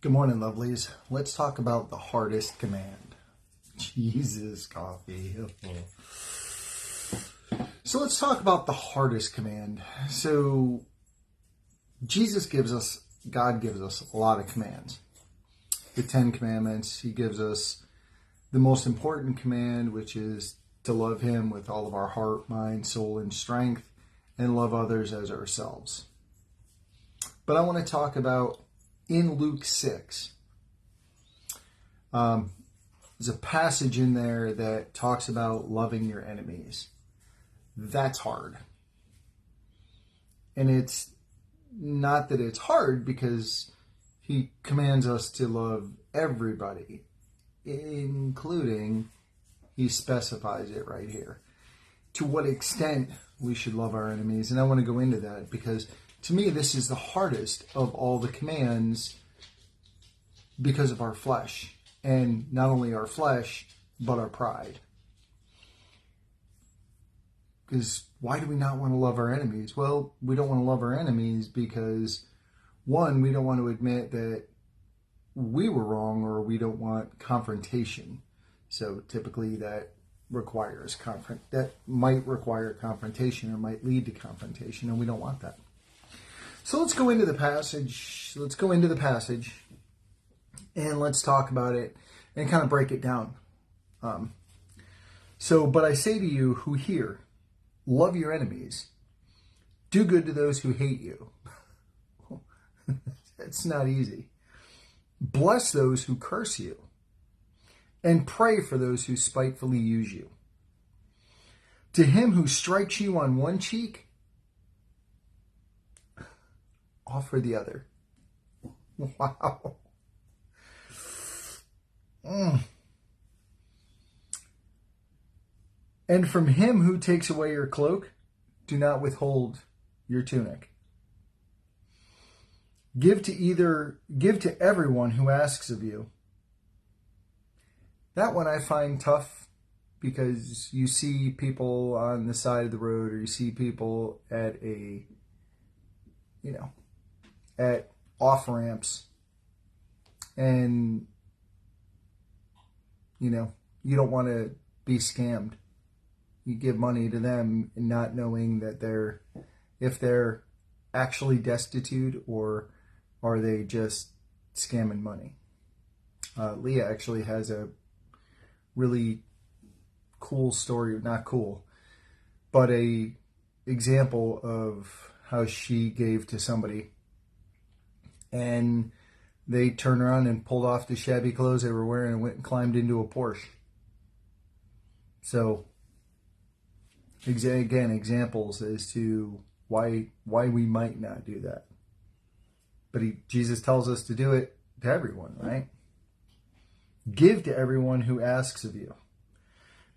Good morning, lovelies. Let's talk about the hardest command. Jesus, coffee. So let's talk about the hardest command. So God gives us a lot of commands. The 10 Commandments, He gives us the most important command, which is to love Him with all of our heart, mind, soul, and strength, and love others as ourselves. But I want to talk about in Luke 6. There's a passage in there that talks about loving your enemies. That's hard. And it's not that it's hard, because He commands us to love everybody, including, He specifies it right here, to what extent we should love our enemies. And I want to go into that because to me, this is the hardest of all the commands because of our flesh. And not only our flesh, but our pride. Because why do we not want to love our enemies? Well, we don't want to love our enemies because, one, we don't want to admit that we were wrong, or we don't want confrontation. So typically that might require confrontation, or might lead to confrontation, and we don't want that. So let's go into the passage. And let's talk about it and kind of break it down. But I say to you who hear, love your enemies. Do good to those who hate you. It's not easy. Bless those who curse you. And pray for those who spitefully use you. To him who strikes you on one cheek, offer the other. Wow. And from him who takes away your cloak, do not withhold your tunic. Give to everyone who asks of you. That one I find tough, because you see people on the side of the road, or you see people at at off ramps, and you don't want to be scammed. You give money to them not knowing that if they're actually destitute, or are they just scamming money. Leah actually has a really cool story, not cool, but a example of how she gave to somebody, and they turned around and pulled off the shabby clothes they were wearing and went and climbed into a Porsche. So, again, examples as to why we might not do that. But Jesus tells us to do it to everyone, right? Give to everyone who asks of you.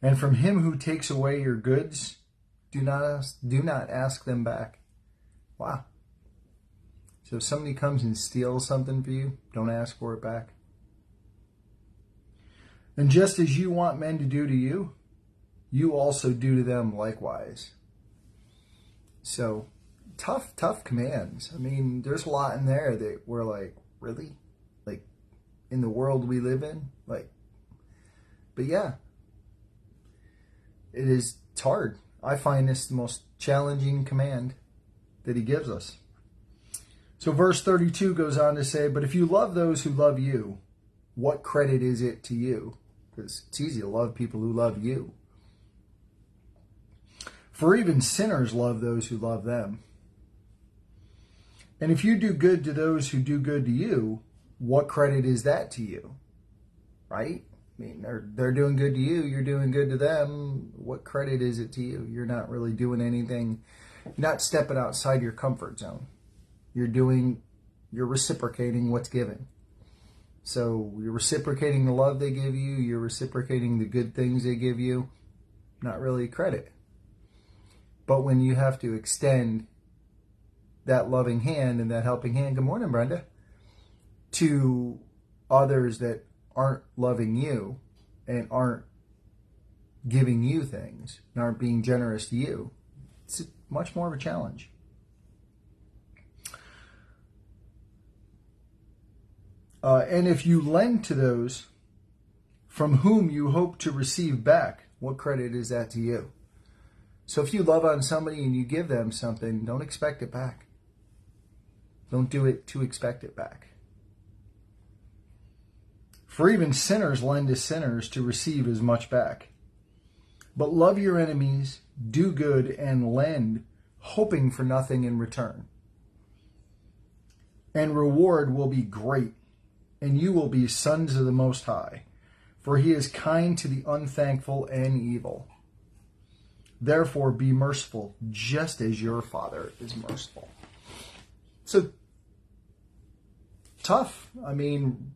And from him who takes away your goods, do not ask them back. Wow. So if somebody comes and steals something for you, don't ask for it back. And just as you want men to do to you, you also do to them likewise. So, tough commands. I mean, there's a lot in there that we're like, really? Like, in the world we live in? Like, but yeah. It's hard. I find this the most challenging command that He gives us. So verse 32 goes on to say, but if you love those who love you, what credit is it to you? Because it's easy to love people who love you. For even sinners love those who love them. And if you do good to those who do good to you, what credit is that to you? Right? I mean, they're doing good to you, you're doing good to them. What credit is it to you? You're not really doing anything. You're not stepping outside your comfort zone. You're reciprocating what's given. So you're reciprocating the love they give you, you're reciprocating the good things they give you. Not really credit. But when you have to extend that loving hand and that helping hand, good morning, Brenda, to others that aren't loving you and aren't giving you things and aren't being generous to you, it's much more of a challenge. And if you lend to those from whom you hope to receive back, what credit is that to you? So if you love on somebody and you give them something, don't expect it back. Don't do it to expect it back. For even sinners lend to sinners to receive as much back. But love your enemies, do good, and lend, hoping for nothing in return. And reward will be great, and you will be sons of the Most High, for he is kind to the unthankful and evil. Therefore be merciful, just as your Father is merciful. So, tough. I mean,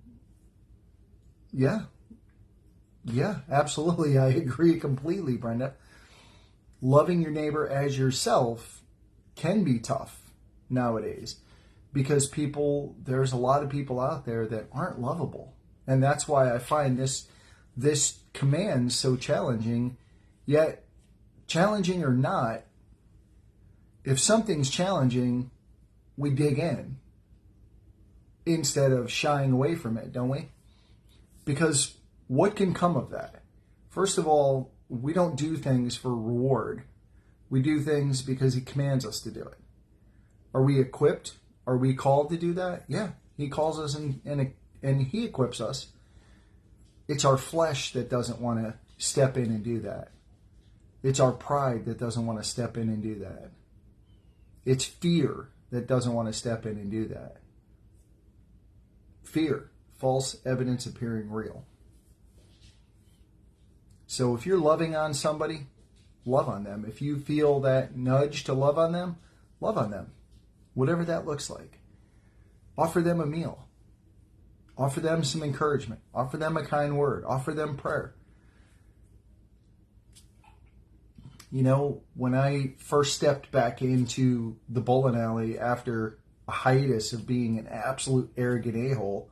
yeah, absolutely. I agree completely, Brenda. Loving your neighbor as yourself can be tough nowadays because there's a lot of people out there that aren't lovable. And that's why I find this command so challenging. Yet, challenging or not, if something's challenging, we dig in instead of shying away from it, don't we? Because what can come of that? First of all, we don't do things for reward. We do things because he commands us to do it. Are we equipped? Are we called to do that? Yeah, he calls us and he equips us. It's our flesh that doesn't want to step in and do that. It's our pride that doesn't want to step in and do that. It's fear that doesn't want to step in and do that. Fear, false evidence appearing real. So if you're loving on somebody, love on them. If you feel that nudge to love on them, love on them. Whatever that looks like. Offer them a meal. Offer them some encouragement. Offer them a kind word. Offer them prayer. You know, when I first stepped back into the bowling alley after a hiatus of being an absolute arrogant a-hole,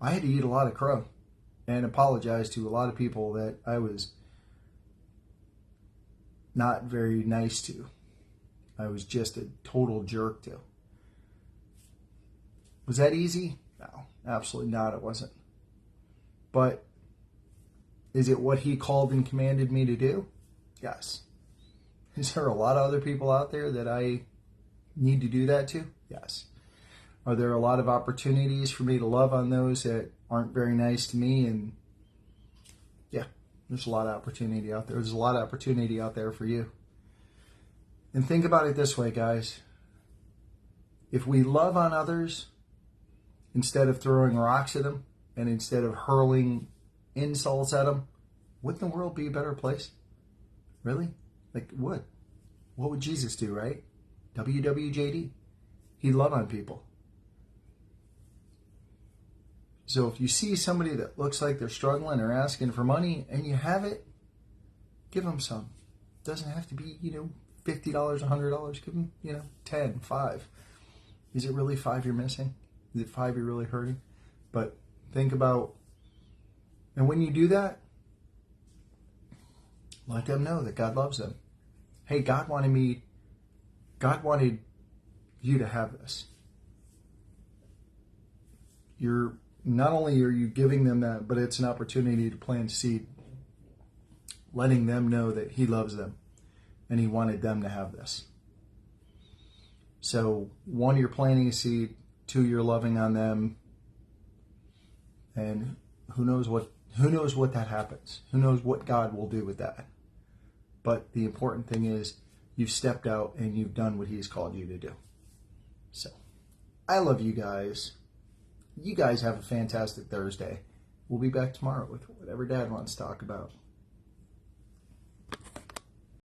I had to eat a lot of crow and apologize to a lot of people that I was not very nice to. I was just a total jerk to. Was that easy? No, absolutely not. It wasn't. But is it what he called and commanded me to do? Yes. Is there a lot of other people out there that I need to do that to? Yes. Are there a lot of opportunities for me to love on those that aren't very nice to me? And yeah, there's a lot of opportunity out there. There's a lot of opportunity out there for you. And think about it this way, guys. If we love on others, instead of throwing rocks at them, and instead of hurling insults at them, wouldn't the world be a better place? Really? Like, what? What would Jesus do, right? WWJD. He'd love on people. So if you see somebody that looks like they're struggling or asking for money and you have it, give them some. It doesn't have to be, $50, $100. Give them, 10, 5. Is it really 5 you're missing? Is it 5 you're really hurting? But think about, and when you do that, let them know that God loves them. Hey, God wanted you to have this. Not only are you giving them that, but it's an opportunity to plant seed, letting them know that he loves them and he wanted them to have this. So 1, you're planting a seed. 2, you're loving on them. And who knows what that happens? Who knows what God will do with that? But the important thing is you've stepped out and you've done what he's called you to do. So I love you guys. You guys have a fantastic Thursday. We'll be back tomorrow with whatever Dad wants to talk about.